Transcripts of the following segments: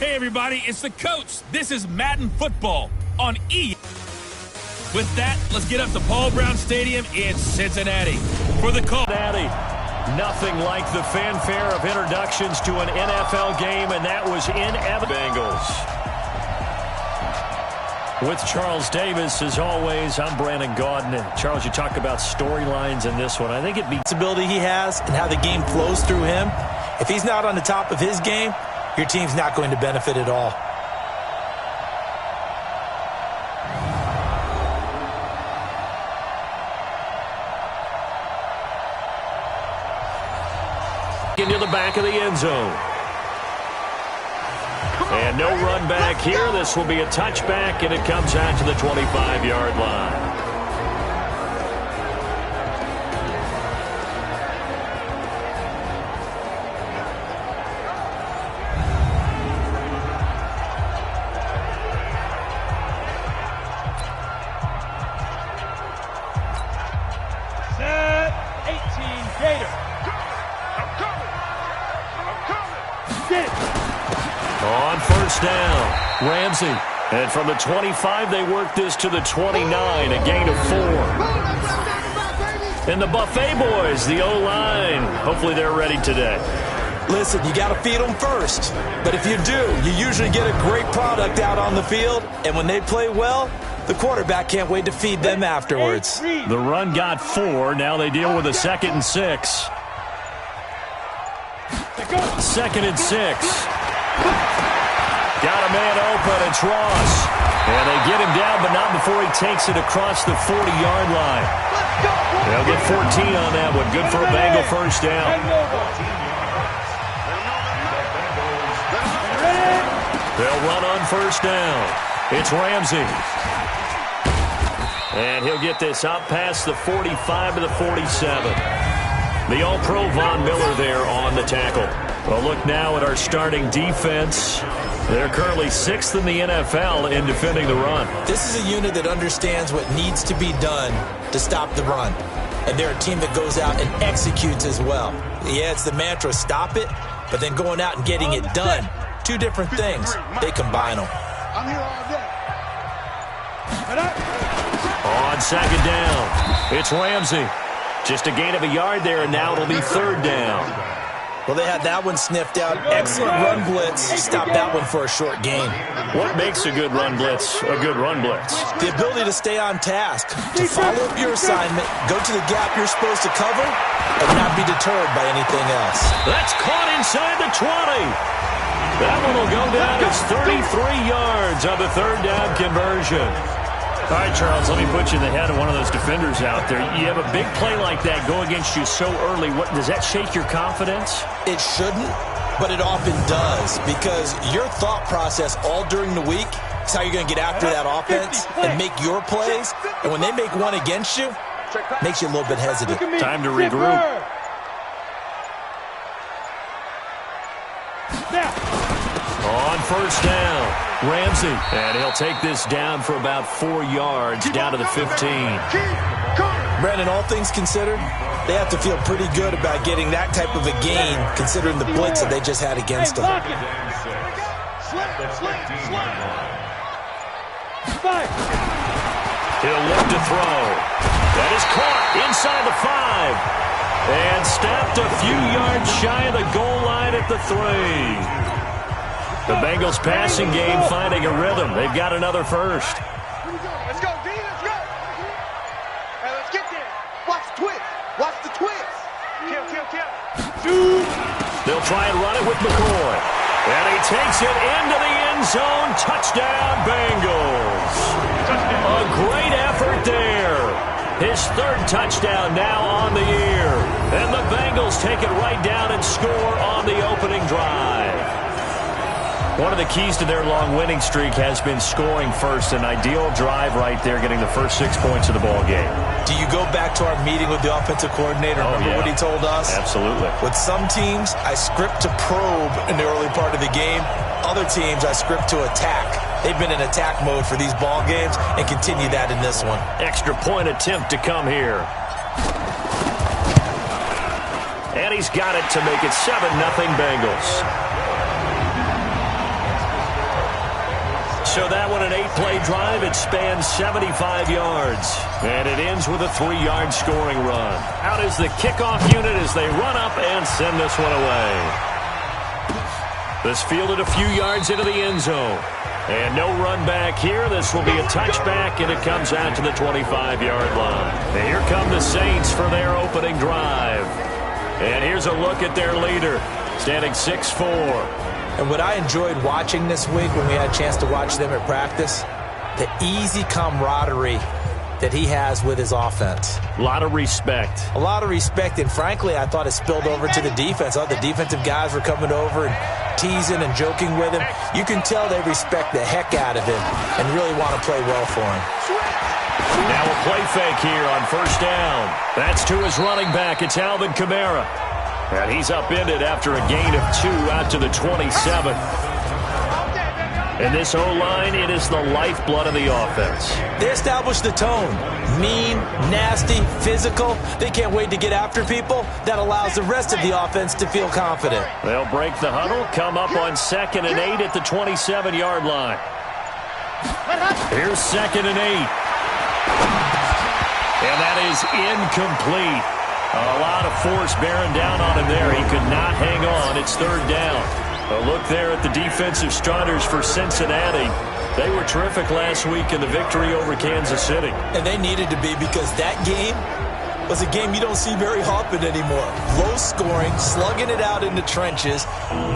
Hey everybody, it's the coach. This is Madden Football on E. With that, let's get up to Paul Brown Stadium in Cincinnati for the call. Nothing like the fanfare of introductions to an NFL game, and that was in Bengals. With Charles Davis, as always, I'm Brandon Gaudin. And Charles, you talk about storylines in this one. I think it beats the ability he has and how the game flows through him. If he's not on the top of his game, your team's not going to benefit at all. Into the back of the end zone. And no run back here. This will be a touchback, and it comes out to the 25-yard line. On first down, Ramsey. And from the 25, they work this to the 29, a gain of 4. And the Buffet boys, the O-line, hopefully they're ready today. Listen, you got to feed them first. But if you do, you usually get a great product out on the field. And when they play well, the quarterback can't wait to feed them afterwards. The run got 4. Now they deal with a 2nd and 6. 2nd and 6. Got a man open. It's Ross. And they get him down, but not before he takes it across the 40-yard line. They'll get 14 on that one. Good for a Bengal first down. They'll run on first down. It's Ramsey. And he'll get this up past the 45 to the 47. The All-Pro Von Miller there on the tackle. Well, look now at our starting defense. They're currently 6th in the NFL in defending the run. This is a unit that understands what needs to be done to stop the run. And they're a team that goes out and executes as well. Yeah, it's the mantra, stop it, but then going out and getting it done. Two different things. They combine them. I'm here all day. On second down, it's Ramsey. Just a gain of a yard there, and now it'll be 3rd down. Well, they had that one sniffed out. Excellent run blitz. Stop that one for a short gain. What makes a good run blitz a good run blitz? The ability to stay on task, to follow up your assignment, go to the gap you're supposed to cover, and not be deterred by anything else. That's caught inside the 20. That one will go down as 33 yards on the 3rd down conversion. All right, Charles, let me put you in the head of one of those defenders out there. You have a big play like that go against you so early. What does that shake your confidence? It shouldn't, but it often does, because your thought process all during the week is how you're going to get after that offense and make your plays. And when they make one against you, it makes you a little bit hesitant. Time to regroup. On first down, Ramsey. And he'll take this down for about 4 yards, down to the 15. Brandon, all things considered, they have to feel pretty good about getting that type of a gain, considering the blitz that they just had against them. He'll look to throw. That is caught inside the 5. And stepped a few yards shy of the goal line at the 3. The Bengals passing game finding a rhythm. They've got another first. Let's go, D. Let's go. Hey, let's get there. Watch the twist. Watch the twist. Kill. They'll try and run it with McCoy. And he takes it into the end zone. Touchdown, Bengals. A great effort there. His 3rd touchdown now on the year. And the Bengals take it right down and score on the opening drive. One of the keys to their long winning streak has been scoring first. An ideal drive right there, getting the first 6 points of the ball game. Do you go back to our meeting with the offensive coordinator? Remember what he told us? Absolutely. With some teams, I script to probe in the early part of the game. Other teams, I script to attack. They've been in attack mode for these ball games and continue that in this one. Extra point attempt to come here. And he's got it to make it 7-0 Bengals. So that one, an 8-play drive. It spans 75 yards. And it ends with a 3-yard scoring run. Out is the kickoff unit as they run up and send this one away. This fielded a few yards into the end zone. And no run back here. This will be a touchback, and it comes out to the 25-yard line. And here come the Saints for their opening drive. And here's a look at their leader, standing 6'4". And what I enjoyed watching this week when we had a chance to watch them at practice, the easy camaraderie that he has with his offense. A lot of respect. A lot of respect, and frankly, I thought it spilled over to the defense. I thought the defensive guys were coming over and teasing and joking with him. You can tell they respect the heck out of him and really want to play well for him. Now a play fake here on first down. That's to his running back. It's Alvin Kamara. And he's upended after a gain of 2 out to the 27. And this O-line, it is the lifeblood of the offense. They established the tone. Mean, nasty, physical. They can't wait to get after people. That allows the rest of the offense to feel confident. They'll break the huddle, come up on 2nd and 8 at the 27-yard line. Here's 2nd and 8. And that is incomplete. A lot of force bearing down on him there. He could not hang on. It's 3rd down. A look there at the defensive starters for Cincinnati. They were terrific last week in the victory over Kansas City. And they needed to be, because that game was a game you don't see very often anymore. Low scoring, slugging it out in the trenches.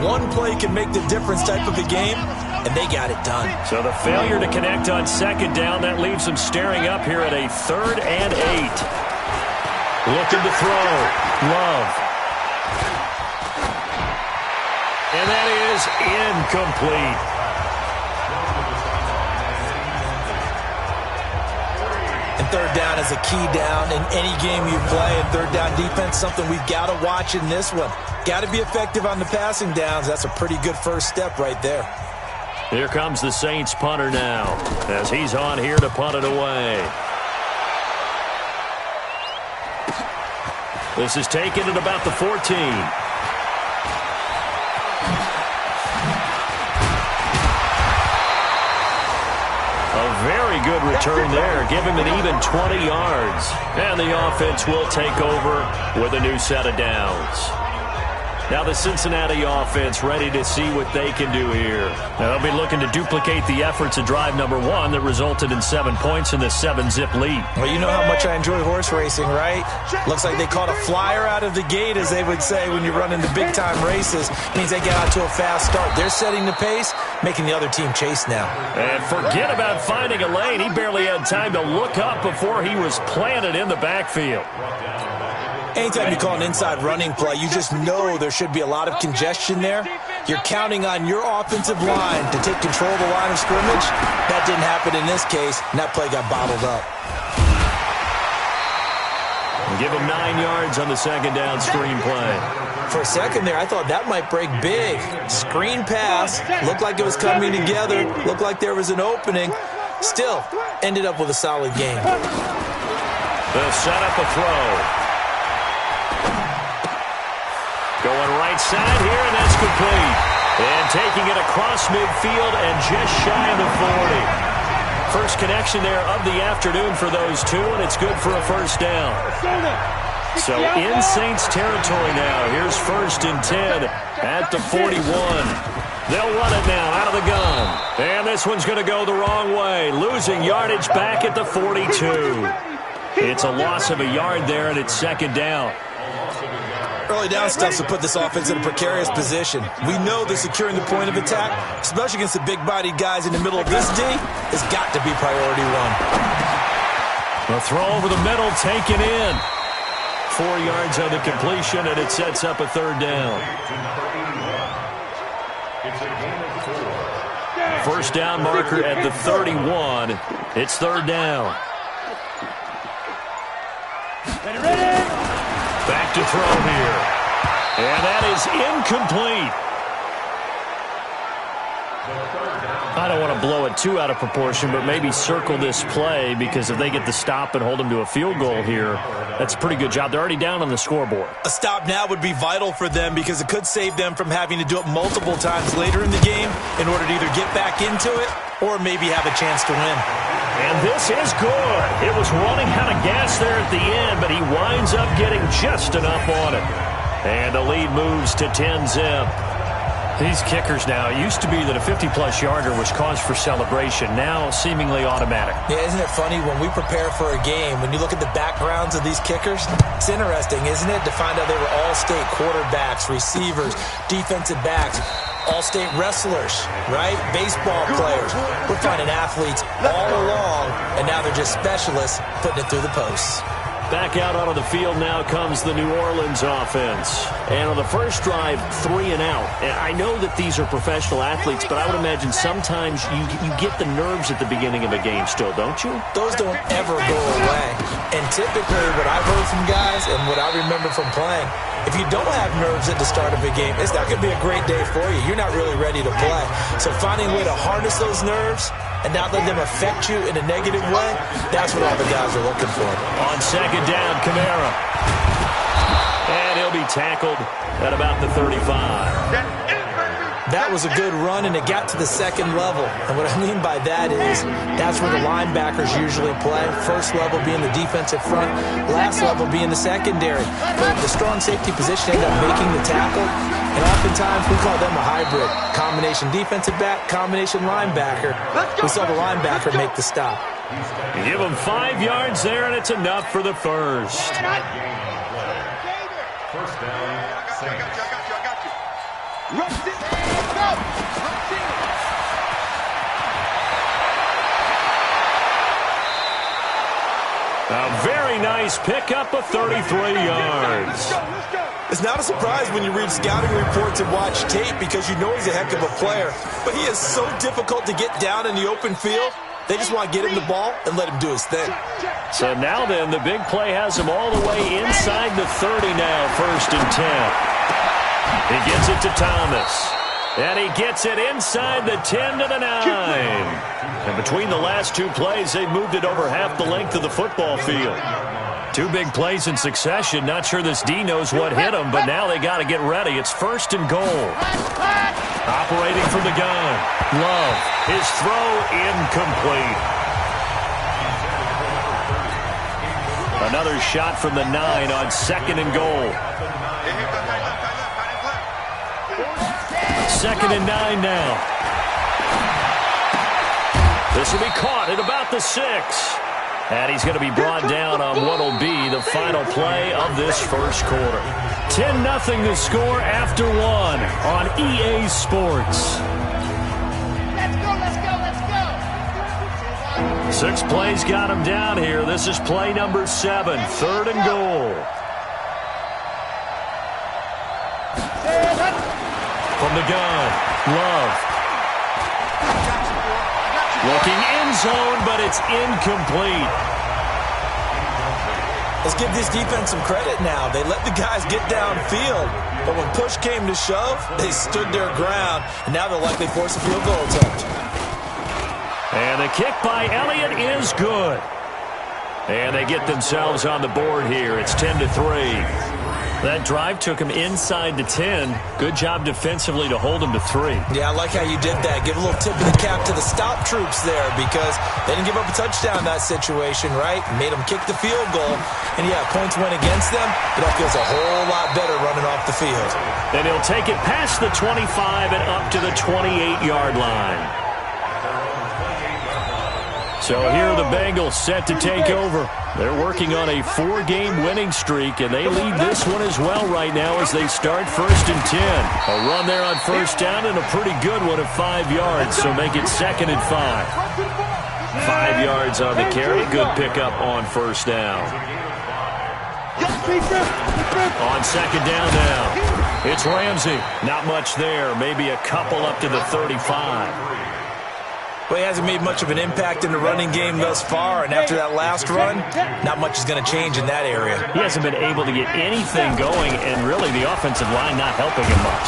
One play can make the difference type of a game, and they got it done. So the failure to connect on 2nd down, that leaves them staring up here at a 3rd and 8. Looking to throw. Love. And that is incomplete. And 3rd down is a key down in any game you play. And 3rd down defense, something we've got to watch in this one. Got to be effective on the passing downs. That's a pretty good first step right there. Here comes the Saints punter now, as he's on here to punt it away. This is taken at about the 14. A very good return there. Give him an even 20 yards. And the offense will take over with a new set of downs. Now the Cincinnati offense ready to see what they can do here. Now they'll be looking to duplicate the efforts of drive number 1 that resulted in 7 points in the 7-zip lead. Well, you know how much I enjoy horse racing, right? Looks like they caught a flyer out of the gate, as they would say when you're running the big-time races. Means they get out to a fast start. They're setting the pace, making the other team chase now. And forget about finding a lane. He barely had time to look up before he was planted in the backfield. Anytime you call an inside running play, you just know there should be a lot of congestion there. You're counting on your offensive line to take control of the line of scrimmage. That didn't happen in this case, and that play got bottled up. Give him 9 yards on the 2nd down screen play. For a second there, I thought that might break big. Screen pass, looked like it was coming together, looked like there was an opening. Still, ended up with a solid game. They'll set up a throw. Going right side here, and that's complete. And taking it across midfield and just shy of the 40. First connection there of the afternoon for those two, and it's good for a first down. So in Saints territory now. Here's 1st and 10 at the 41. They'll run it now out of the gun. And this one's going to go the wrong way. Losing yardage back at the 42. It's a loss of a yard there, and it's 2nd down. Early down stuff to put this offense in a precarious position. We know that securing the point of attack, especially against the big-bodied guys in the middle of this D, has got to be priority 1. A throw over the middle, taken in. 4 yards on the completion, and it sets up a 3rd down. First down marker at the 31. It's 3rd down. Back to throw here. And that is incomplete. I don't want to blow it too out of proportion, but maybe circle this play, because if they get the stop and hold them to a field goal here, that's a pretty good job. They're already down on the scoreboard. A stop now would be vital for them, because it could save them from having to do it multiple times later in the game in order to either get back into it or maybe have a chance to win. And this is good. It was running out of gas there at the end, but he winds up getting just enough on it. And the lead moves to 10-zip. These kickers now, it used to be that a 50-plus yarder was cause for celebration. Now seemingly automatic. Yeah, isn't it funny when we prepare for a game, when you look at the backgrounds of these kickers, it's interesting, isn't it, to find out they were all-state quarterbacks, receivers, defensive backs, all-state wrestlers, right? Baseball players. We're finding athletes all along, and now they're just specialists putting it through the posts. Back out onto the field now comes the New Orleans offense. And on the first drive, 3 and out. And I know that these are professional athletes, but I would imagine sometimes you get the nerves at the beginning of a game still, don't you? Those don't ever go away. And typically what I've heard from guys and what I remember from playing, if you don't have nerves at the start of a game, it's not going to be a great day for you. You're not really ready to play. So finding a way to harness those nerves and not let them affect you in a negative way, that's what all the guys are looking for. On second down, Kamara. And he'll be tackled at about the 35. That was a good run, and it got to the second level. And what I mean by that is that's where the linebackers usually play. First level being the defensive front, last level being the secondary. But the strong safety position ended up making the tackle, and oftentimes we call them a hybrid. Combination defensive back, combination linebacker. We saw the linebacker make the stop. You give him 5 yards there, and it's enough for the first. First down, I got you. Rush it. A very nice pickup of 33 yards. It's not a surprise when you read scouting reports and watch tape, because you know he's a heck of a player. But he is so difficult to get down in the open field. They just want to get him the ball and let him do his thing. So now then, the big play has him all the way inside the 30 now, 1st and 10. He gets it to Thomas. And he gets it inside the 10 to the 9. And between the last 2 plays, they've moved it over half the length of the football field. 2 big plays in succession. Not sure this D knows what hit him, but now they got to get ready. It's 1st and goal. Operating from the gun. Love. His throw incomplete. Another shot from the 9 on 2nd and goal. 2nd and 9 now. This will be caught at about the 6. And he's going to be brought down on what will be the final play of this first quarter. 10-0 the score after 1 on EA Sports. Let's go. 6 plays got him down here. This is play number 7, 3rd and goal. From the gun, Love. Looking end zone, but it's incomplete. Let's give this defense some credit now. They let the guys get downfield, but when push came to shove, they stood their ground, and now they'll likely force a field goal attempt. And the kick by Elliott is good. And they get themselves on the board here. It's 10-3. That drive took him inside the 10. Good job defensively to hold him to 3. Yeah, I like how you did that. Give a little tip of the cap to the stop troops there, because they didn't give up a touchdown in that situation, right? Made them kick the field goal. And, yeah, points went against them, but that feels a whole lot better running off the field. And he'll take it past the 25 and up to the 28-yard line. So here are the Bengals set to take over. They're working on a 4-game winning streak, and they lead this one as well right now as they start 1st and 10. A run there on 1st down and a pretty good one at 5 yards, so make it 2nd and 5. 5 yards on the carry. Good pickup on 1st down. On 2nd down now, it's Ramsey. Not much there. Maybe a couple up to the 35. Well, he hasn't made much of an impact in the running game thus far, and after that last run, not much is going to change in that area. He hasn't been able to get anything going, and really the offensive line not helping him much.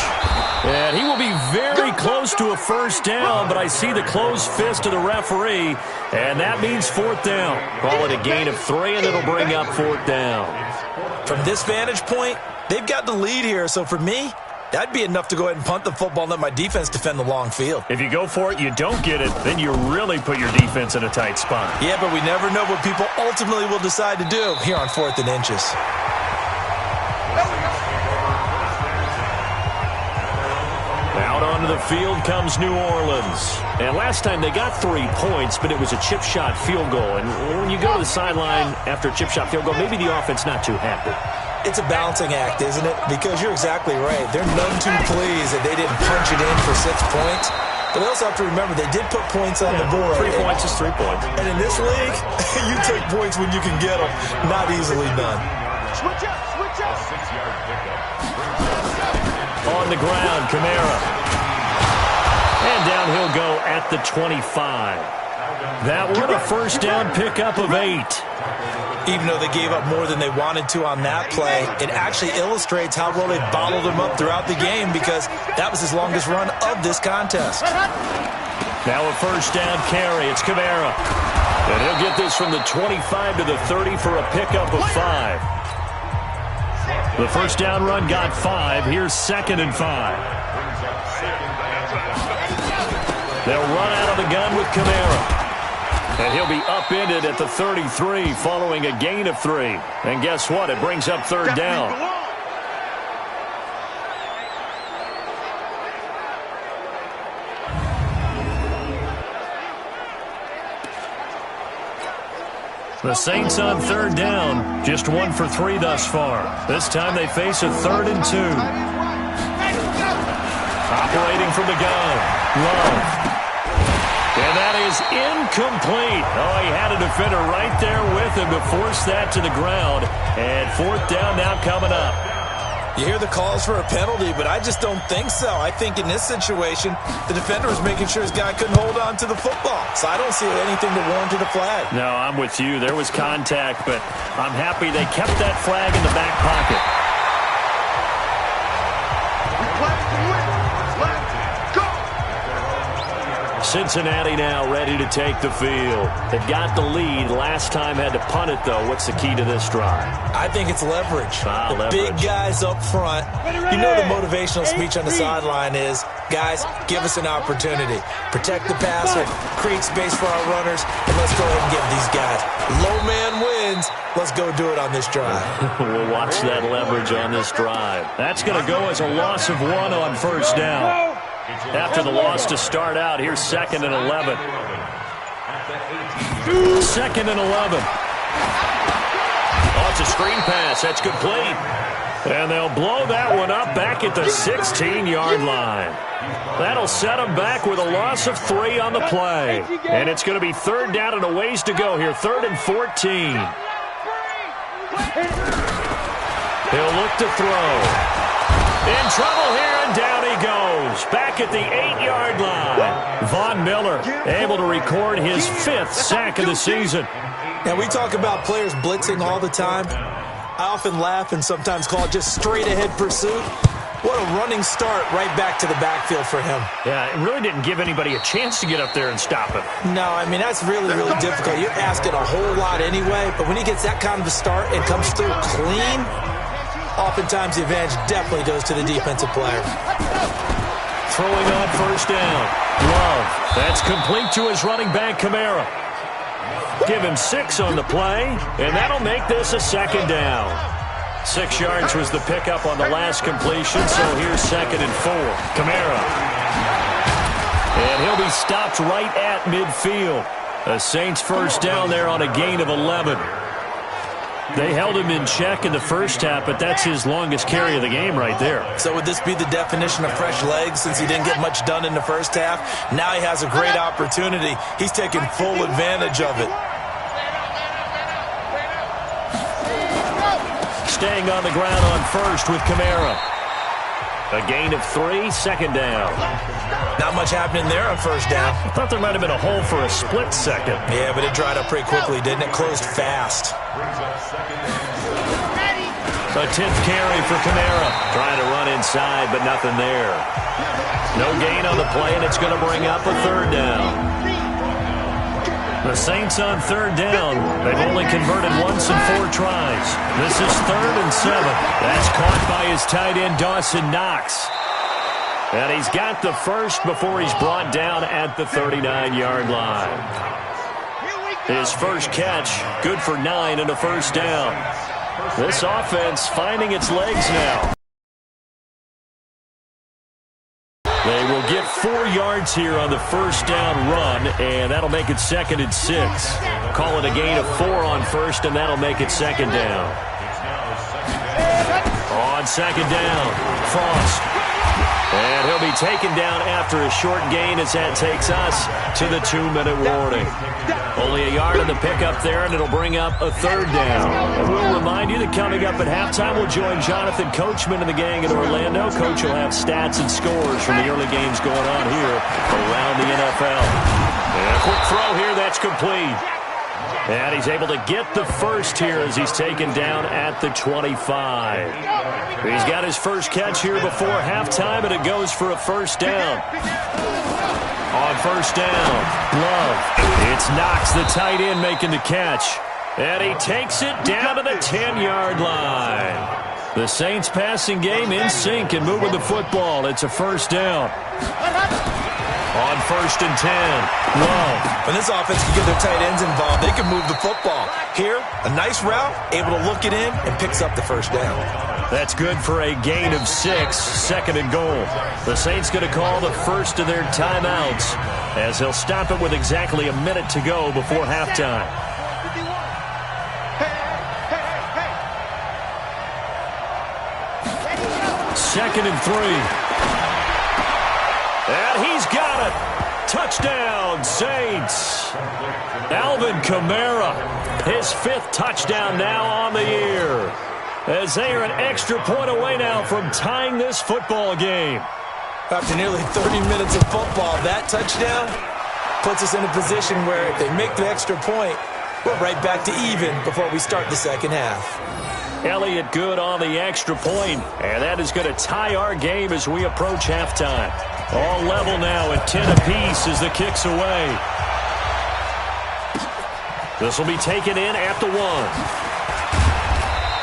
And he will be very close to a first down, but I see the closed fist of the referee, and that means fourth down. Call it a gain of 3, and it'll bring up fourth down. From this vantage point, they've got the lead here, so for me, that'd be enough to go ahead and punt the football and let my defense defend the long field. If you go for it, you don't get it, then you really put your defense in a tight spot. Yeah, but we never know what people ultimately will decide to do here on 4th and inches. Out onto the field comes New Orleans. And last time they got 3 points, but it was a chip shot field goal. And when you go to the sideline after a chip shot field goal, maybe the offense not too happy. It's a balancing act, isn't it? Because you're exactly right. They're none too pleased that they didn't punch it in for 6 points. But they also have to remember they did put points on the board. 3 points is 3 points. And in this league, you take points when you can get them. Not easily done. Switch up, switch up. 6-yard pickup. On the ground, Kamara. And down he'll go at the 25. That one a first down pickup of 8. Even though they gave up more than they wanted to on that play, it actually illustrates how well they bottled him up throughout the game because that was his longest run of this contest. Now a first down carry. It's Kamara. And he'll get this from the 25 to the 30 for a pickup of 5. The first down run got 5. Here's 2nd and 5. They'll run out of the gun with Kamara. And he'll be upended at the 33 following a gain of 3. And guess what? It brings up 3rd down. The Saints on 3rd down. Just 1 for 3 thus far. This time they face a 3rd and 2. Operating from the gun. Love. And that is incomplete. Oh, he had a defender right there with him to force that to the ground. And 4th down now coming up. You hear the calls for a penalty, but I just don't think so. I think in this situation, the defender was making sure his guy couldn't hold on to the football. So I don't see anything to warrant a flag. No, I'm with you. There was contact, but I'm happy they kept that flag in the back pocket. Cincinnati now ready to take the field. They've got the lead. Last time had to punt it, though. What's the key to this drive? I think it's leverage. Leverage. Big guys up front. You know the motivational speech on the sideline is, guys, give us an opportunity. Protect the passer, create space for our runners, and let's go ahead and give these guys. Low man wins. Let's go do it on this drive. We'll watch that leverage on this drive. That's going to go as a loss of 1 on first down. After the loss to start out, here's 2nd and 11. 2nd and 11. Oh, it's a screen pass. That's complete. And they'll blow that one up back at the 16-yard line. That'll set them back with a loss of 3 on the play. And it's going to be 3rd down and a ways to go here. 3rd and 14. He'll look to throw. In trouble here, and down he goes. Back at the 8-yard line. Von Miller able to record his 5th sack of the season. Now, we talk about players blitzing all the time. I often laugh and sometimes call it just straight-ahead pursuit. What a running start right back to the backfield for him. Yeah, it really didn't give anybody a chance to get up there and stop him. No, I mean, that's really, really difficult. You're asking a whole lot anyway, but when he gets that kind of a start and comes through clean, oftentimes the advantage definitely goes to the defensive player. Throwing on first down. Love. That's complete to his running back, Kamara. Give him 6 on the play, and that'll make this a 2nd down. 6 yards was the pickup on the last completion, so here's 2nd and 4. Kamara. And he'll be stopped right at midfield. The Saints first down there on a gain of 11. They held him in check in the first half, but that's his longest carry of the game right there. So would this be the definition of fresh legs since he didn't get much done in the first half? Now he has a great opportunity. He's taking full advantage of it. Staying on the ground on first with Kamara. A gain of 3, 2nd down. Not much happening there on first down. I thought there might have been a hole for a split second. Yeah, but it dried up pretty quickly, didn't it? Closed fast. A 10th carry for Kamara. Trying to run inside, but nothing there. No gain on the play, and it's going to bring up a third down. The Saints on third down. They've only converted once in 4 tries. This is 3rd and 7. That's caught by his tight end, Dawson Knox. And he's got the first before he's brought down at the 39-yard line. His first catch, good for 9 and a first down. This offense finding its legs now. They will get 4 yards here on the first down run, and that'll make it 2nd and 6. Call it a gain of 4 on first, and that'll make it 2nd down. On 2nd down, Frost. And he'll be taken down after a short gain as that takes us to the 2-minute warning. Only a yard on the pickup there, and it'll bring up a third down. And we'll remind you that coming up at halftime, we'll join Jonathan Coachman and the gang in Orlando. Coach will have stats and scores from the early games going on here around the NFL. And a quick throw here, that's complete. And he's able to get the first here as he's taken down at the 25. He's got his first catch here before halftime, and it goes for a first down. On first down, Love. It's Knox, the tight end, making the catch. And he takes it down to the 10-yard line. The Saints passing game in sync and moving the football. It's a first down. On 1st and 10, Love. When this offense can get their tight ends involved, they can move the football. Here, a nice route, able to look it in, and picks up the first down. That's good for a gain of 6, 2nd and goal. The Saints going to call the first of their timeouts as they'll stop it with exactly a minute to go before halftime. Second and 3. And he's got it. Touchdown, Saints. Alvin Kamara, his 5th touchdown now on the year. As they are an extra point away now from tying this football game. After nearly 30 minutes of football, that touchdown puts us in a position where if they make the extra point, we're right back to even before we start the second half. Elliott good on the extra point, and that is going to tie our game as we approach halftime. All level now at 10 apiece as the kick's away. This will be taken in at the 1.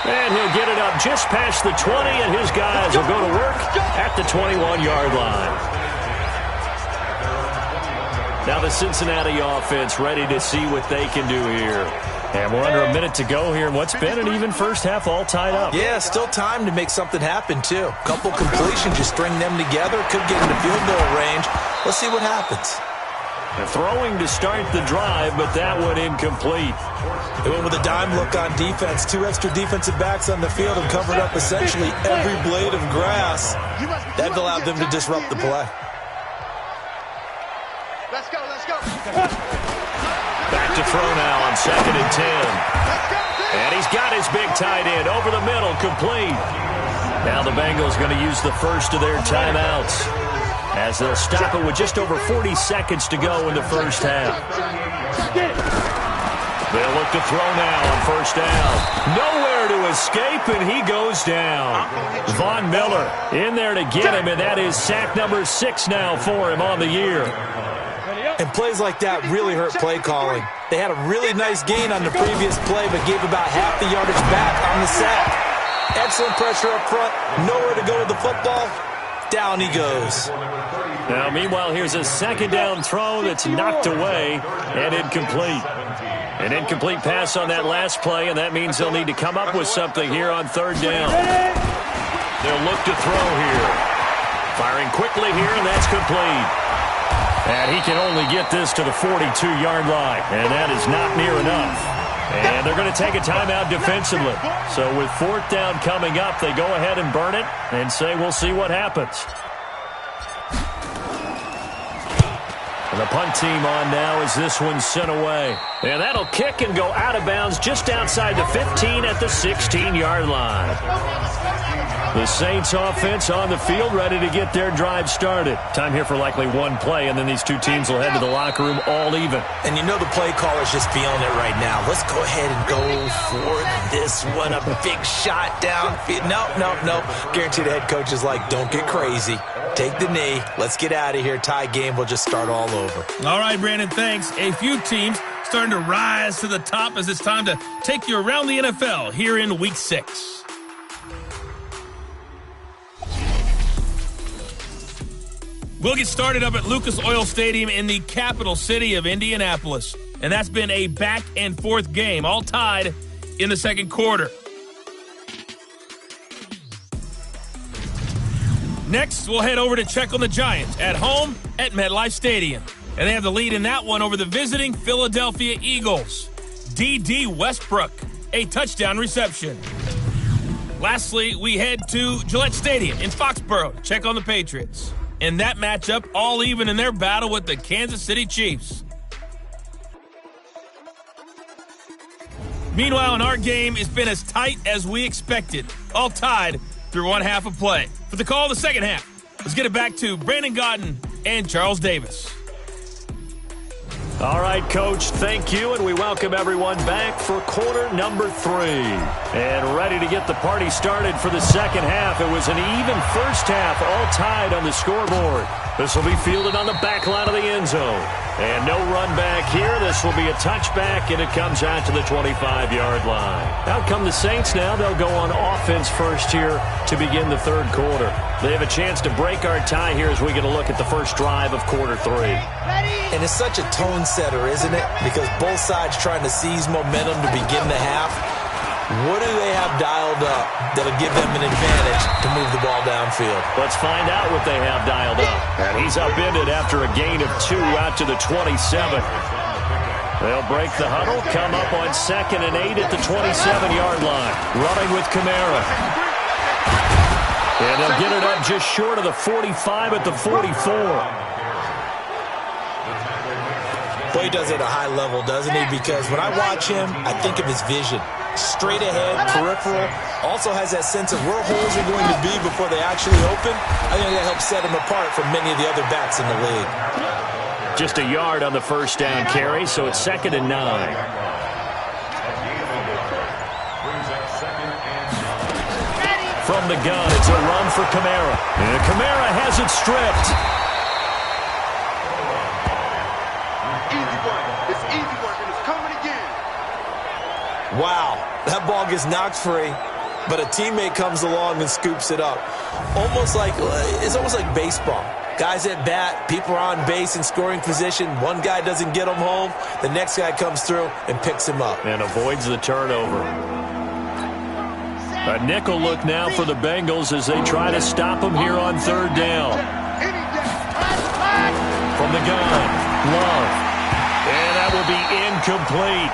And he'll get it up just past the 20, and his guys will go to work at the 21-yard line. Now the Cincinnati offense ready to see what they can do here. And we're under a minute to go here in what's been an even first half, all tied up. Yeah, still time to make something happen, too. Couple completions, you string them together, could get into field goal range. Let's see what happens. The throwing to start the drive, but that one incomplete. They went with a dime look on defense. 2 extra defensive backs on the field and covered up essentially every blade of grass. That allowed them to disrupt the play. Let's go, let's go. Back to throw now on 2nd and 10. And he's got his big tight end over the middle, complete. Now the Bengals going to use the first of their timeouts as they'll stop it with just over 40 seconds to go in the first half. They'll look to throw now on first down. Nowhere to escape, and he goes down. Von Miller in there to get him, and that is sack number 6 now for him on the year. And plays like that really hurt play calling. They had a really nice gain on the previous play, but gave about half the yardage back on the sack. Excellent pressure up front. Nowhere to go with the football. Down he goes. Now, meanwhile, here's a 2nd down throw that's knocked away and incomplete. An incomplete pass on that last play, and that means they'll need to come up with something here on 3rd down. They'll look to throw here. Firing quickly here, and that's complete. And he can only get this to the 42-yard line, and that is not near enough. And they're going to take a timeout defensively. So with 4th down coming up, they go ahead and burn it and say we'll see what happens. And the punt team on now as this one's sent away. And that'll kick and go out of bounds just outside the 15 at the 16-yard line. The Saints offense on the field, ready to get their drive started. Time here for likely one play, and then these two teams will head to the locker room all even. And you know the play caller's just feeling it right now. Let's go ahead and go for this one. A big shot downfield. No. Guarantee the head coach is like, don't get crazy. Take the knee. Let's get out of here. Tie game. We'll just start all over. All right, Brandon, thanks. A few teams starting to rise to the top as it's time to take you around the NFL here in Week 6. We'll get started up at Lucas Oil Stadium in the capital city of Indianapolis. And that's been a back-and-forth game, all tied in the second quarter. Next, we'll head over to check on the Giants at home at MetLife Stadium. And they have the lead in that one over the visiting Philadelphia Eagles. D.D. Westbrook, a touchdown reception. Lastly, we head to Gillette Stadium in Foxborough to check on the Patriots. In that matchup, all even in their battle with the Kansas City Chiefs. Meanwhile, in our game, it's been as tight as we expected, all tied through one half of play. For the call of the second half, let's get it back to Brandon Gaudin and Charles Davis. All right, Coach, thank you, and we welcome everyone back for quarter number 3. And ready to get the party started for the second half. It was an even first half, all tied on the scoreboard. This will be fielded on the back line of the end zone. And no run back here. This will be a touchback, and it comes out to the 25-yard line. Out come the Saints now. They'll go on offense first here to begin the third quarter. They have a chance to break our tie here as we get a look at the first drive of quarter 3. And it's such a tone setter, isn't it? Because both sides trying to seize momentum to begin the half. What do they have dialed up that'll give them an advantage to move the ball downfield? Let's find out what they have dialed up. And he's upended after a gain of 2 out to the 27. They'll break the huddle, come up on 2nd and 8 at the 27-yard line. Running with Kamara. And they'll get it up just short of the 45 at the 44. Boy, he does it at a high level, doesn't he? Because when I watch him, I think of his vision. Straight ahead, peripheral. Also has that sense of where holes are going to be before they actually open. I think that helps set him apart from many of the other backs in the league. Just a yard on the first down carry, so it's 2nd and 9. From the gun, it's a run for Kamara. And Kamara has it stripped. Easy work. It's easy work, and it's coming again. Wow, that ball gets knocked free, but a teammate comes along and scoops it up. It's almost like baseball. Guys at bat, people are on base in scoring position. One guy doesn't get him home. The next guy comes through and picks him up. And avoids the turnover. A nickel look now for the Bengals as they try to stop him here on 3rd down. From the gun, Love. And that will be incomplete.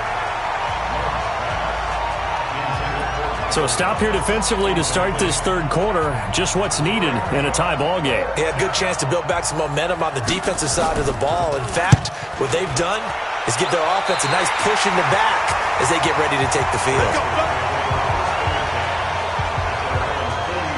So a stop here defensively to start this third quarter. Just what's needed in a tie ball game. Yeah, good chance to build back some momentum on the defensive side of the ball. In fact, what they've done is give their offense a nice push in the back as they get ready to take the field.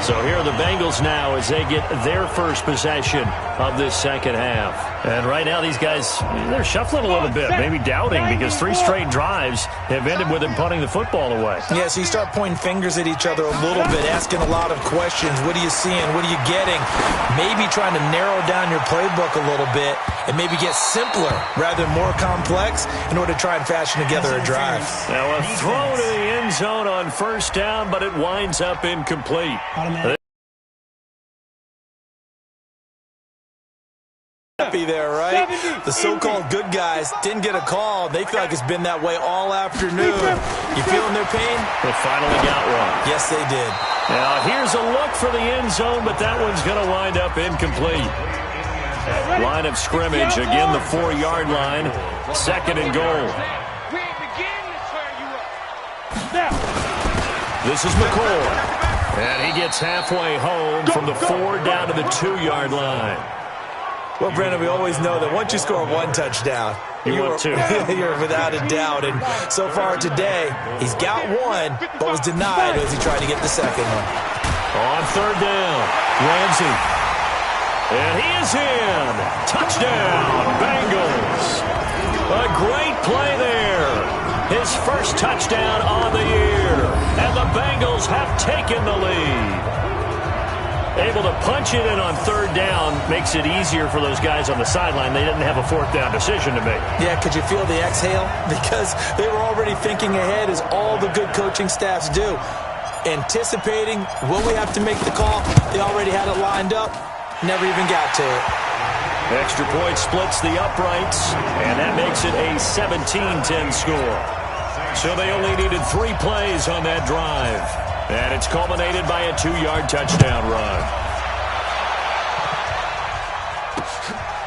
So here are the Bengals now as they get their first possession of this second half. And right now these guys, they're shuffling a little bit, maybe doubting, because 3 straight drives have ended with them punting the football away. Yeah, so you start pointing fingers at each other a little bit, asking a lot of questions. What are you seeing? What are you getting? Maybe trying to narrow down your playbook a little bit and maybe get simpler rather than more complex in order to try and fashion together a drive. Now a throw to the end zone on first down, but it winds up incomplete. Happy there, right? The so-called good guys didn't get a call. They feel like it's been that way all afternoon. You feeling their pain? They finally got one. Yes, they did. Now here's a look for the end zone, but that one's going to wind up incomplete. Line of scrimmage, again the 4-yard line. 2nd and goal. This is McCoy. And he gets halfway home from the 4 down to the 2-yard line. Well, Brandon, we always know that once you score 1 touchdown, you're without a doubt. And so far today, he's got 1, but was denied as he tried to get the second one. On third down, Ramsey. And he is in. Touchdown, Bengals. A great play there. His first touchdown on the year. And the Bengals have taken the lead. Able to punch it in on third down makes it easier for those guys on the sideline. They didn't have a fourth down decision to make. Yeah, could you feel the exhale? Because they were already thinking ahead, as all the good coaching staffs do. Anticipating, will we have to make the call? They already had it lined up. Never even got to it. Extra point splits the uprights, and that makes it a 17-10 score. So they only needed 3 plays on that drive. And it's culminated by a 2-yard touchdown run.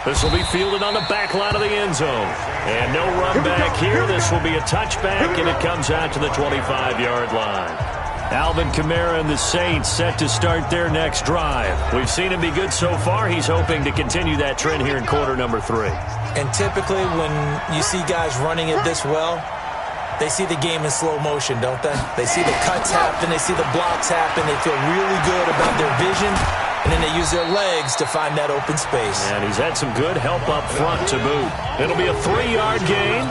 This will be fielded on the back line of the end zone. And no run back here. This will be a touchback, and it comes out to the 25-yard line. Alvin Kamara and the Saints set to start their next drive. We've seen him be good so far. He's hoping to continue that trend here in quarter number 3. And typically when you see guys running it this well, they see the game in slow motion, don't they? They see the cuts happen. They see the blocks happen. They feel really good about their vision. And then they use their legs to find that open space. And he's had some good help up front to boot. It'll be a 3-yard gain.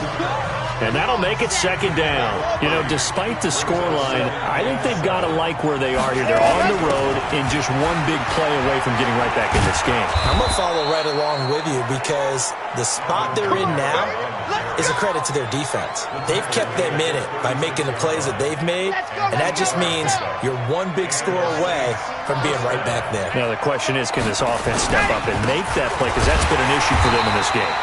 And that'll make it second down. You know, despite the scoreline, I think they've got to like where they are here. They're on the road and just one big play away from getting right back in this game. I'm going to follow right along with you because the spot they're in now is a credit to their defense. They've kept them in it by making the plays that they've made, and that just means you're one big score away from being right back there. Now, the question is, can this offense step up and make that play? Because that's been an issue for them in this game.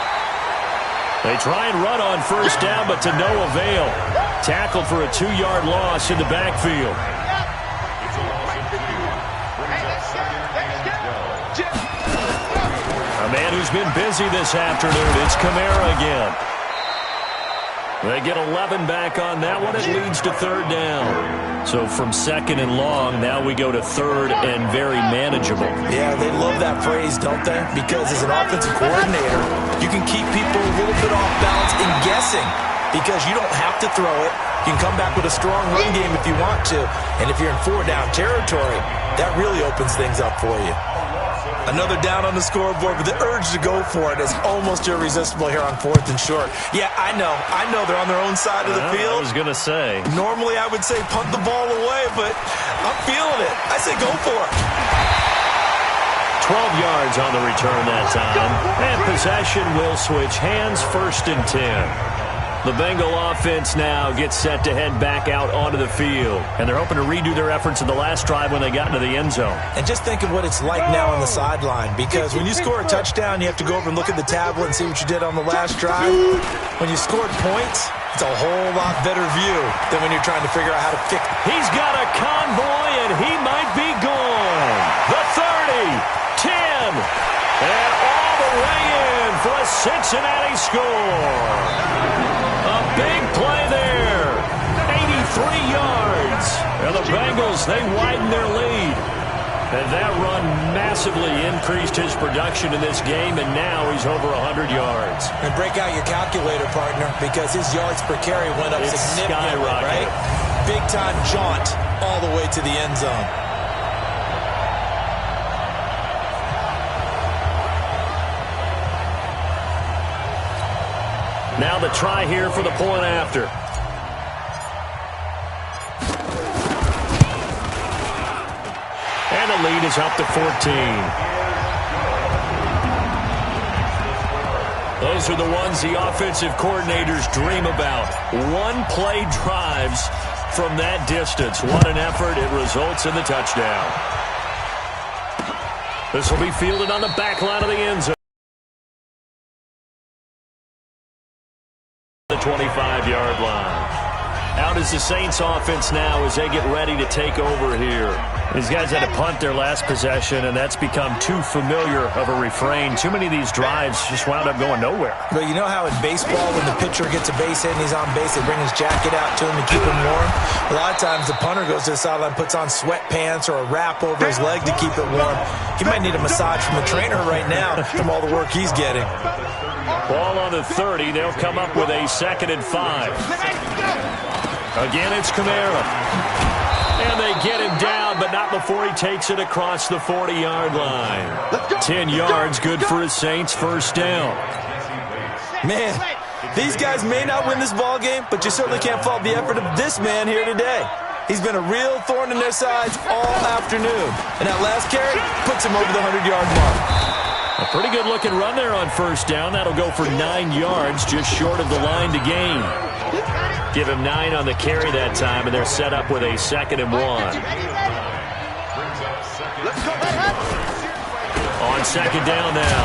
They try and run on first down, but to no avail. Tackled for a 2-yard loss in the backfield. A man who's been busy this afternoon. It's Kamara again. They get 11 back on that one. It leads to third down. So from second and long, now we go to third and very manageable. Yeah, they love that phrase, don't they? Because as an offensive coordinator, you can keep people a little bit off balance and guessing because you don't have to throw it. You can come back with a strong run game if you want to. And if you're in 4-down territory, that really opens things up for you. Another down on the scoreboard, but the urge to go for it is almost irresistible here on 4th and short. Yeah, I know they're on their own side of the field. I was going to say. Normally I would say punt the ball away, but I'm feeling it. I say go for it. 12 yards on the return that time. And possession will switch hands, 1st and 10. The Bengal offense now gets set to head back out onto the field. And they're hoping to redo their efforts in the last drive when they got into the end zone. And just think of what it's like now on the sideline. Because when you score a touchdown, you have to go over and look at the tablet and see what you did on the last drive. When you scored points, it's a whole lot better view than when you're trying to figure out how to fix it. He's got a convoy, and he might be gone. The 30, 10, and all the way in for a Cincinnati score. A big play there. 83 yards. And the Bengals, they widen their lead. And that run massively increased his production in this game, and now he's over 100 yards. And break out your calculator, partner, because his yards per carry went up significantly, right? Big-time jaunt all the way to the end zone. Now the try here for the point after. And the lead is up to 14. Those are the ones the offensive coordinators dream about. One-play drives from that distance. What an effort. It results in the touchdown. This will be fielded on the back line of the end zone. The 25-yard line. Out is the Saints offense now as they get ready to take over here. These guys had to punt their last possession, and that's become too familiar of a refrain. Too many of these drives just wound up going nowhere. But you know how in baseball, when the pitcher gets a base hit and he's on base, they bring his jacket out to him to keep him warm? A lot of times the punter goes to the sideline, puts on sweatpants or a wrap over his leg to keep it warm. He might need a massage from the trainer right now from all the work he's getting. Ball on the 30. They'll come up with a 2nd and 5. Again, it's Kamara. And they get him down, but not before he takes it across the 40-yard line. 10 yards, good for his Saints, first down. Man, these guys may not win this ball game, but you certainly can't fault the effort of this man here today. He's been a real thorn in their sides all afternoon. And that last carry puts him over the 100-yard mark. A pretty good-looking run there on first down. That'll go for 9 yards, just short of the line to gain. Give him 9 on the carry that time, and they're set up with a 2nd and 1. On 2nd down now,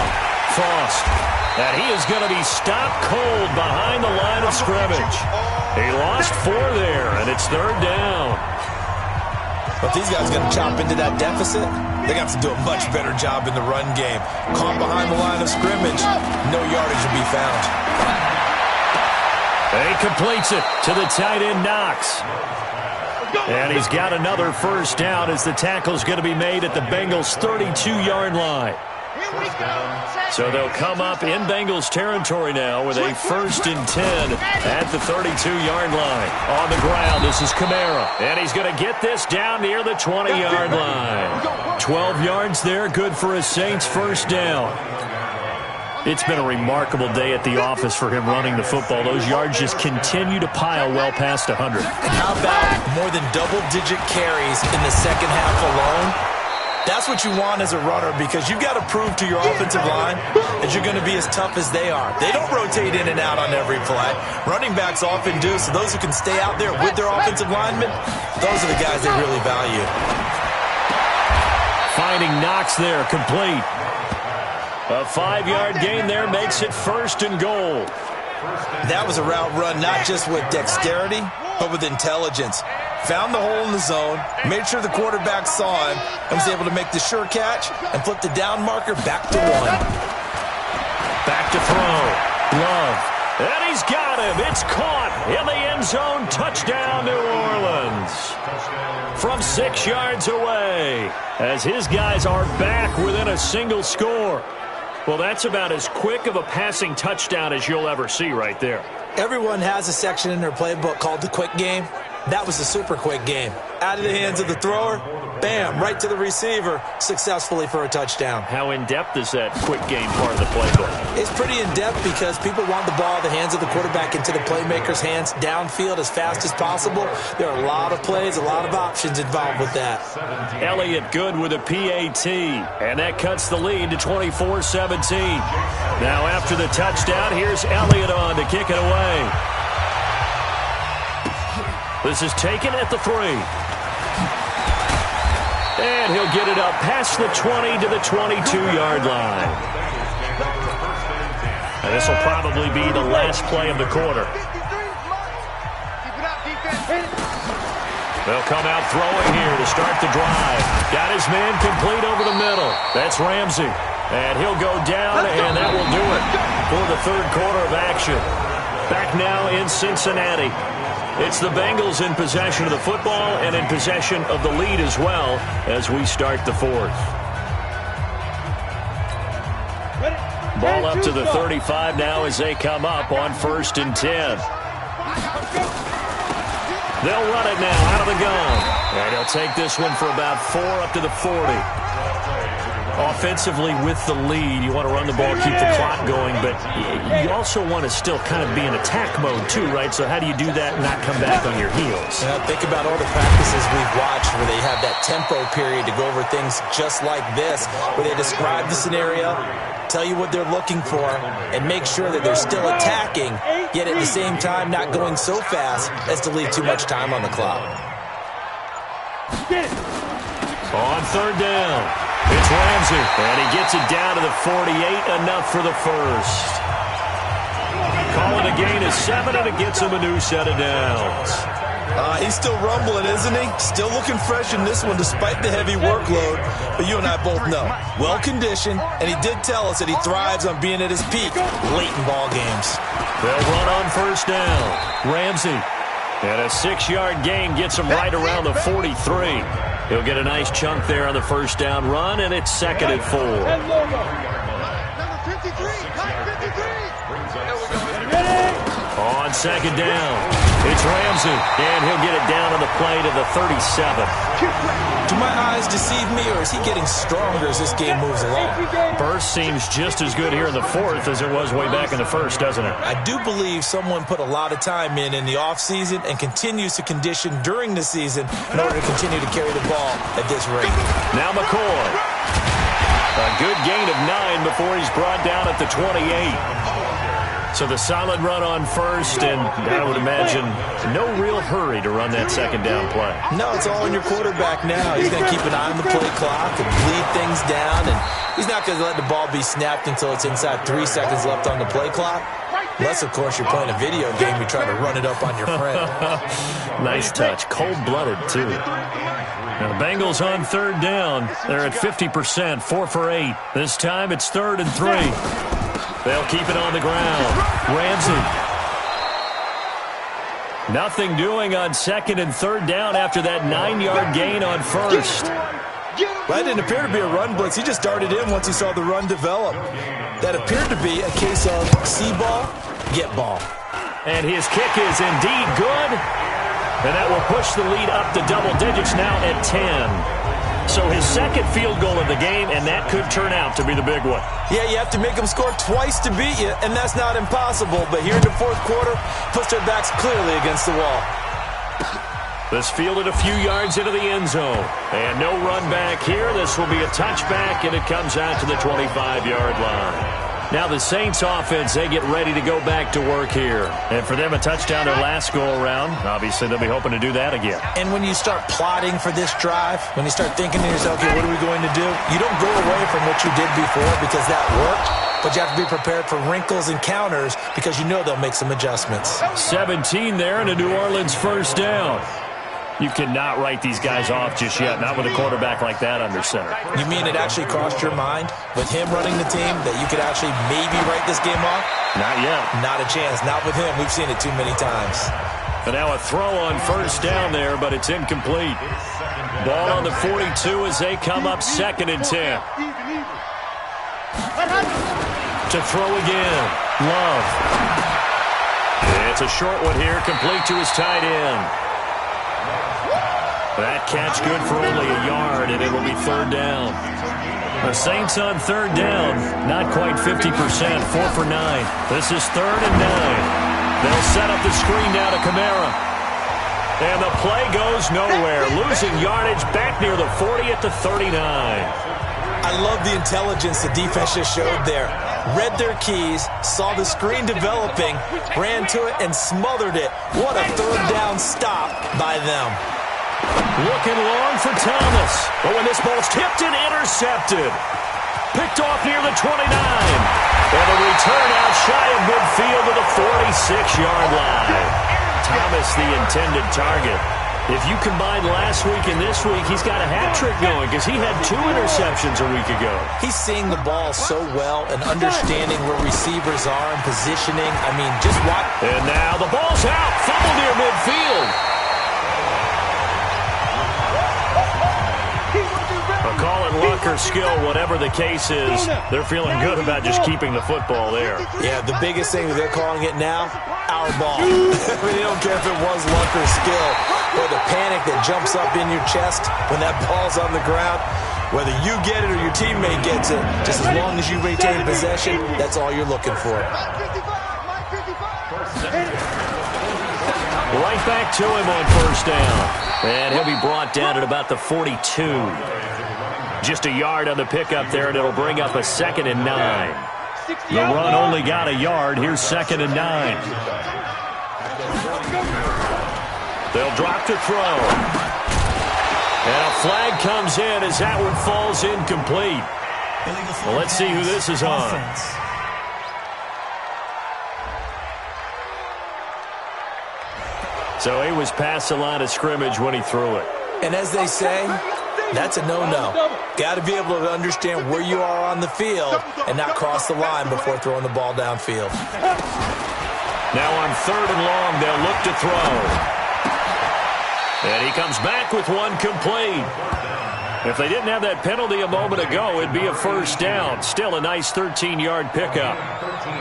Frost. And he is going to be stopped cold behind the line of scrimmage. He lost 4 there, and it's 3rd down. But these guys are going to chop into that deficit. They got to do a much better job in the run game. Caught behind the line of scrimmage, no yardage will be found. He completes it to the tight end, Knox. And he's got another first down as the tackle's going to be made at the Bengals' 32-yard line. So they'll come up in Bengals territory now with a 1st and 10 at the 32-yard line. On the ground, this is Kamara. And he's going to get this down near the 20-yard line. 12 yards there, good for his Saints first down. It's been a remarkable day at the office for him running the football. Those yards just continue to pile well past 100. And how about more than double-digit carries in the second half alone? That's what you want as a runner, because you've got to prove to your offensive line that you're going to be as tough as they are. They don't rotate in and out on every play. Running backs often do, so those who can stay out there with their offensive linemen, those are the guys they really value. Finding Knox there, complete. A 5-yard gain there makes it 1st and goal. That was a route run not just with dexterity, but with intelligence. Found the hole in the zone, made sure the quarterback saw him, and was able to make the sure catch and flip the down marker back to 1. Back to throw. Love. And he's got him. It's caught in the end zone. Touchdown, New Orleans. From 6 yards away, as his guys are back within a single score. Well, that's about as quick of a passing touchdown as you'll ever see right there. Everyone has a section in their playbook called the quick game. That was a super quick game. Out of the hands of the thrower, bam, right to the receiver, successfully for a touchdown. How in-depth is that quick game part of the playbook? It's pretty in-depth because people want the ball, the hands of the quarterback, into the playmaker's hands, downfield as fast as possible. There are a lot of plays, a lot of options involved with that. Elliott good with a PAT, and that cuts the lead to 24-17. Now after the touchdown, here's Elliott on to kick it away. This is taken at the 3. And he'll get it up past the 20 to the 22-yard line. And this will probably be the last play of the quarter. They'll come out throwing here to start the drive. Got his man complete over the middle. That's Ramsey. And he'll go down, and that will do it for the 3rd quarter of action. Back now in Cincinnati. It's the Bengals in possession of the football and in possession of the lead as well as we start the 4th. Ball up to the 35 now as they come up on 1st and 10. They'll run it now out of the gun. And he'll take this one for about 4 up to the 40. Offensively with the lead, you want to run the ball, keep the clock going, but you also want to still kind of be in attack mode too, right? So how do you do that and not come back on your heels? Think about all the practices we've watched where they have that tempo period to go over things just like this, where they describe the scenario, tell you what they're looking for, and make sure that they're still attacking, yet at the same time not going so fast as to leave too much time on the clock. On 3rd down. It's Ramsey, and he gets it down to the 48, enough for the first. Calling a gain of 7, and it gets him a new set of downs. He's still rumbling, isn't he? Still looking fresh in this one despite the heavy workload. But you and I both know, well-conditioned, and he did tell us that he thrives on being at his peak late in ball games. They'll run on 1st down. Ramsey, and a 6-yard gain gets him right around the 43. He'll get a nice chunk there on the 1st down run, and it's 2nd and 4. On 2nd down, it's It's Ramsey, and he'll get it down on the play to the 37. Do my eyes deceive me, or is he getting stronger as this game moves along? Burst seems just as good here in the fourth as it was way back in the first, doesn't it? I do believe someone put a lot of time in the offseason and continues to condition during the season in order to continue to carry the ball at this rate. Now McCoy. A good gain of 9 before he's brought down at the 28. So the solid run on first, and I would imagine no real hurry to run that second down play. No, it's all in your quarterback now. He's going to keep an eye on the play clock and bleed things down, and he's not going to let the ball be snapped until it's inside 3 seconds left on the play clock. Unless, of course, you're playing a video game, you try to run it up on your friend. Nice touch. Cold-blooded, too. Now the Bengals on third down. They're at 50%, 4 for 8. This time it's 3rd and 3. They'll keep it on the ground. Ramsey. Nothing doing on 2nd and 3rd down after that 9-yard gain on first. That didn't appear to be a run blitz. He just darted in once he saw the run develop. That appeared to be a case of see ball, get ball. And his kick is indeed good. And that will push the lead up to double digits now at 10. So his second field goal of the game, and that could turn out to be the big one. Yeah, you have to make them score twice to beat you, and that's not impossible. But here in the fourth quarter, puts their backs clearly against the wall. This fielded a few yards into the end zone. And no run back here. This will be a touchback, and it comes out to the 25-yard line. Now the Saints offense, they get ready to go back to work here. And for them, a touchdown their last go-around. Obviously, they'll be hoping to do that again. And when you start plotting for this drive, when you start thinking to yourself, okay, what are we going to do? You don't go away from what you did before because that worked. But you have to be prepared for wrinkles and counters because you know they'll make some adjustments. 17 there and a New Orleans first down. You cannot write these guys off just yet, not with a quarterback like that under center. You mean it actually crossed your mind with him running the team that you could actually maybe write this game off? Not yet. Not a chance. Not with him. We've seen it too many times. But now a throw on first down there, but it's incomplete. Ball on the 42 as they come up 2nd and 10. To throw again. Love. It's a short one here, complete to his tight end. That catch good for only a yard, and it will be 3rd down. The Saints on 3rd down, not quite 50%, 4 for 9. This is 3rd and 9. They'll set up the screen now to Kamara. And the play goes nowhere, losing yardage back near the 40 at the 39. I love the intelligence the defense just showed there. Read their keys, saw the screen developing, ran to it, and smothered it. What a 3rd down stop by them. Looking long for Thomas. But when this ball's tipped and intercepted. Picked off near the 29. And a return out shy of midfield to the 46-yard line. Thomas, the intended target. If you combine last week and this week, he's got a hat trick going because he had 2 interceptions a week ago. He's seeing the ball so well and understanding where receivers are and positioning. I mean, just watch. And now the ball's out. Fumble near midfield. Call it luck or skill, whatever the case is, they're feeling good about just keeping the football there. Yeah, the biggest thing that they're calling it now, our ball. I mean, they don't care if it was luck or skill, or the panic that jumps up in your chest when that ball's on the ground. Whether you get it or your teammate gets it, just as long as you retain possession, that's all you're looking for. Right back to him on first down. And he'll be brought down at about the 42. Just a yard on the pickup there, and it'll bring up a 2nd and 9. The run only got a yard. Here's 2nd and 9. They'll drop to throw. And a flag comes in as that one falls incomplete. Well, let's see who this is on. So he was past the line of scrimmage when he threw it. And as they say, that's a no-no. Got to be able to understand where you are on the field and not cross the line before throwing the ball downfield. Now on 3rd and long, they'll look to throw. And he comes back with one complete. If they didn't have that penalty a moment ago, it'd be a first down. Still a nice 13-yard pickup.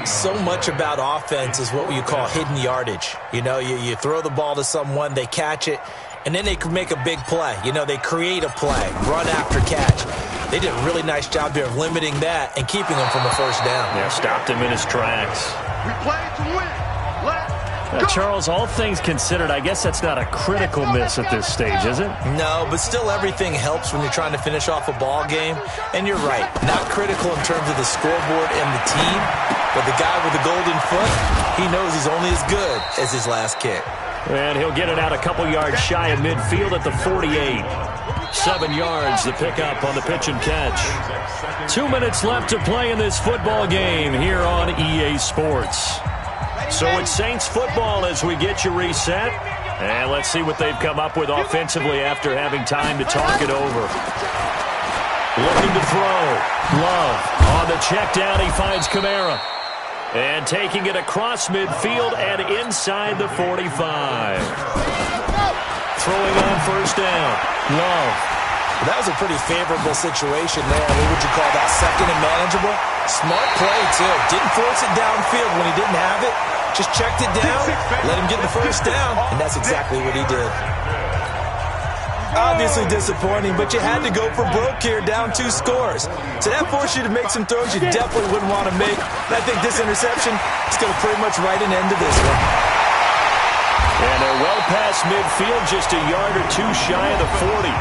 So much about offense is what you call hidden yardage. You know, you throw the ball to someone, they catch it, and then they can make a big play. You know, they create a play, run after catch. They did a really nice job there of limiting that and keeping him from a first down. Yeah, stopped him in his tracks. We play to win. Let's go. Charles, all things considered, I guess that's not a critical miss at this stage, is it? No, but still everything helps when you're trying to finish off a ball game. And you're right, not critical in terms of the scoreboard and the team, but the guy with the golden foot, he knows he's only as good as his last kick. And he'll get it out a couple yards shy of midfield at the 48. 7 yards, the pickup on the pitch and catch. 2 minutes left to play in this football game here on EA Sports. So it's Saints football as we get you reset. And let's see what they've come up with offensively after having time to talk it over. Looking to throw. Love on the check down. He finds Kamara. And taking it across midfield and inside the 45. Throwing on first down. Love. That was a pretty favorable situation there. What would you call that? Second and manageable? Smart play, too. Didn't force it downfield when he didn't have it. Just checked it down, let him get the first down, and that's exactly what he did. Obviously disappointing, but you had to go for broke here, down 2 scores. So that forced you to make some throws you definitely wouldn't want to make. And I think this interception is going to pretty much write an end to this one. And they're well past midfield, just a yard or 2 shy of the 40.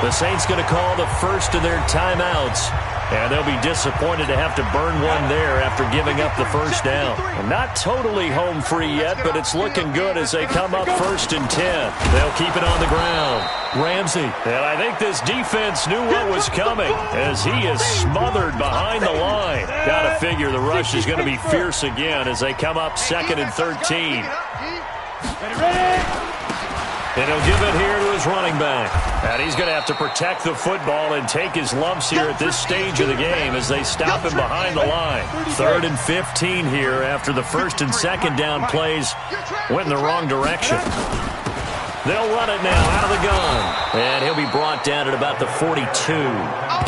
The Saints going to call the first of their timeouts. And they'll be disappointed to have to burn one there after giving up the first down. And not totally home free yet, but it's looking good as they come up 1st and 10. They'll keep it on the ground. Ramsey. And I think this defense knew what was coming as he is smothered behind the line. Got to figure the rush is going to be fierce again as they come up 2nd and 13. And he'll give it here to his running back. And he's going to have to protect the football and take his lumps here at this stage of the game as they stop him behind the line. 3rd and 15 here after the 1st and 2nd down plays went in the wrong direction. They'll run it now out of the gun. And he'll be brought down at about the 42.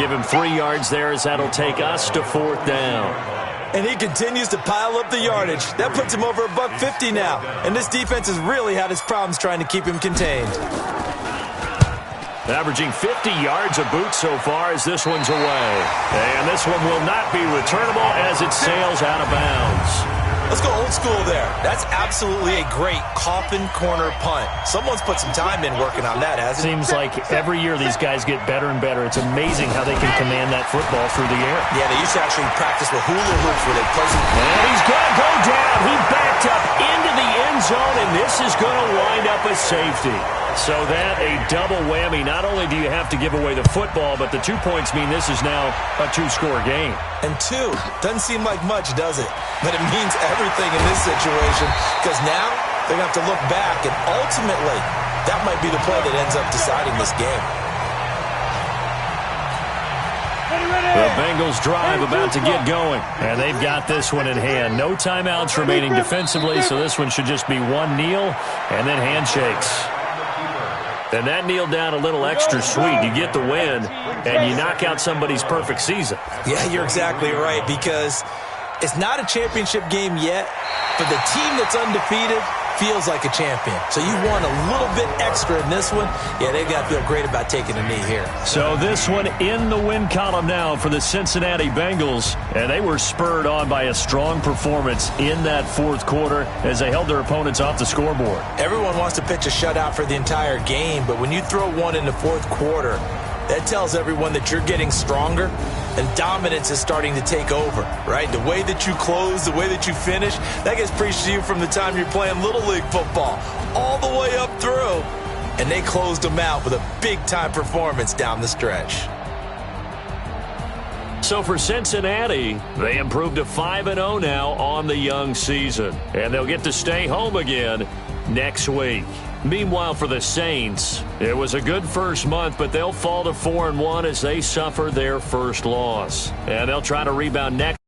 Give him 3 yards there as that'll take us to 4th down. And he continues to pile up the yardage. That puts him over $150 now. And this defense has really had its problems trying to keep him contained. Averaging 50 yards a boot so far as this one's away. And this one will not be returnable as it sails out of bounds. Let's go old school there. That's absolutely a great coffin corner punt. Someone's put some time in working on that, hasn't it? Seems like every year these guys get better and better. It's amazing how they can command that football through the air. Yeah, they used to actually practice with hula hoops where they place it. And he's going to go down. He backed up into the end zone, and this is going to wind up a safety. So that a double whammy. Not only do you have to give away the football, but the 2 points mean this is now a 2-score game. And 2 doesn't seem like much, does it? But it means everything in this situation because now they're going to have to look back, and ultimately that might be the play that ends up deciding this game. The Bengals drive about to get going, and they've got this one in hand. No timeouts remaining defensively, so this one should just be one kneel and then handshakes. And that kneel down a little extra sweet. You get the win, and you knock out somebody's perfect season. Yeah, you're exactly right, because it's not a championship game yet, but the team that's undefeated feels like a champion. So you want a little bit extra in this one. Yeah, they've got to feel great about taking a knee here. So this one in the win column now for the Cincinnati Bengals. And they were spurred on by a strong performance in that 4th quarter as they held their opponents off the scoreboard. Everyone wants to pitch a shutout for the entire game, but when you throw one in the 4th quarter, that tells everyone that you're getting stronger and dominance is starting to take over, right? The way that you close, the way that you finish, that gets preached to you from the time you're playing Little League football all the way up through. And they closed them out with a big-time performance down the stretch. So for Cincinnati, they improved to 5-0 now on the young season. And they'll get to stay home again next week. Meanwhile, for the Saints, it was a good first month, but they'll fall to 4-1 as they suffer their first loss. And they'll try to rebound next.